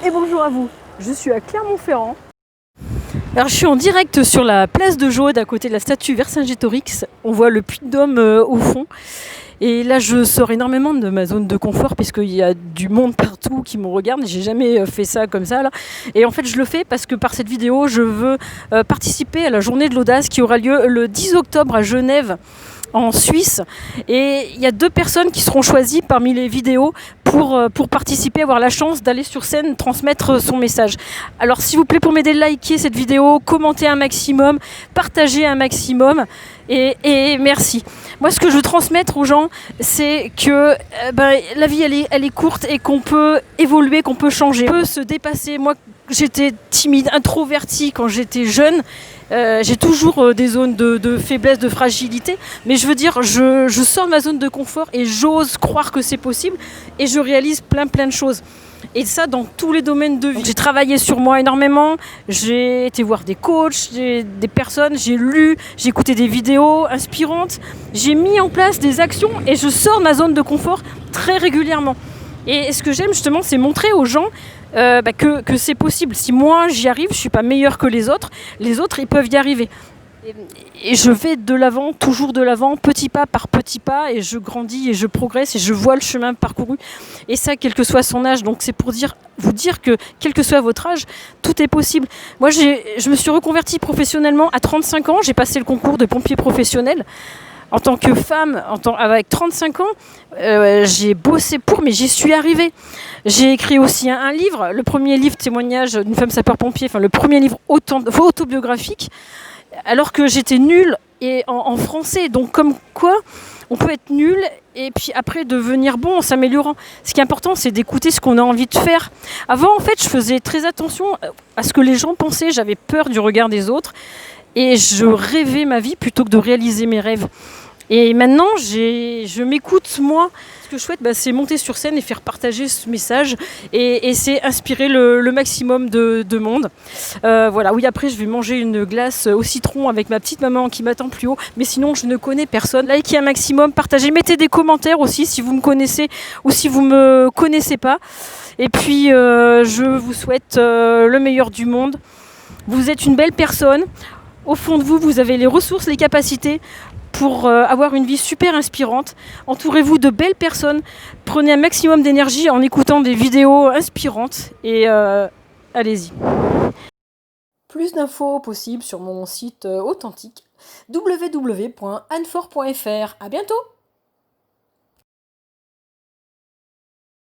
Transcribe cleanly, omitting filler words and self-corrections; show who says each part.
Speaker 1: Et bonjour à vous, je suis à Clermont-Ferrand. Alors je suis en direct sur la place de Jaude à côté de la statue Vercingétorix. On voit le Puy-de-Dôme au fond. Et là je sors énormément de ma zone de confort puisqu'il y a du monde partout qui me regarde. J'ai jamais fait ça comme ça là. Et en fait je le fais parce que par cette vidéo je veux participer à la journée de l'audace qui aura lieu le 10 octobre à Genève, en Suisse, et il y a 2 personnes qui seront choisies parmi les vidéos pour participer, avoir la chance d'aller sur scène, transmettre son message. Alors s'il vous plaît, pour m'aider, likez cette vidéo, commentez un maximum, partagez un maximum, et merci. Moi, ce que je veux transmettre aux gens, c'est que la vie, elle est courte et qu'on peut évoluer, qu'on peut changer, on peut se dépasser. Moi, j'étais timide, introvertie quand j'étais jeune. J'ai toujours des zones de faiblesse, de fragilité, mais je veux dire, je sors de ma zone de confort et j'ose croire que c'est possible et je réalise plein de choses. Et ça dans tous les domaines de vie. J'ai travaillé sur moi énormément, j'ai été voir des coachs, des personnes, j'ai lu, j'ai écouté des vidéos inspirantes, j'ai mis en place des actions et je sors de ma zone de confort très régulièrement. Et ce que j'aime justement, c'est montrer aux gens que c'est possible. Si moi j'y arrive, je ne suis pas meilleure que les autres ils peuvent y arriver. Et je vais de l'avant, toujours de l'avant, petit pas par petit pas, et je grandis et je progresse et je vois le chemin parcouru. Et ça, quel que soit son âge. Donc c'est pour vous dire que quel que soit votre âge, tout est possible. Moi, je me suis reconvertie professionnellement à 35 ans. J'ai passé le concours de pompier professionnel. En tant que femme, avec 35 ans, j'ai bossé mais j'y suis arrivée. J'ai écrit aussi un livre, le premier livre témoignage d'une femme sapeur-pompier, enfin le premier livre autobiographique, alors que j'étais nulle en français. Donc comme quoi, on peut être nul et puis après devenir bon en s'améliorant. Ce qui est important, c'est d'écouter ce qu'on a envie de faire. Avant, en fait, je faisais très attention à ce que les gens pensaient. J'avais peur du regard des autres. Et je rêvais ma vie plutôt que de réaliser mes rêves. Et maintenant, je m'écoute moi. Ce que je souhaite, c'est monter sur scène et faire partager ce message. Et c'est inspirer le maximum de monde. Voilà, oui, après, je vais manger une glace au citron avec ma petite maman qui m'attend plus haut. Mais sinon, je ne connais personne. Likez un maximum, partagez, mettez des commentaires aussi si vous me connaissez ou si vous ne me connaissez pas. Et puis, je vous souhaite le meilleur du monde. Vous êtes une belle personne. Au fond de vous, vous avez les ressources, les capacités pour avoir une vie super inspirante. Entourez-vous de belles personnes. Prenez un maximum d'énergie en écoutant des vidéos inspirantes et allez-y. Plus d'infos possibles sur mon site authentique www.annefort.fr. À bientôt!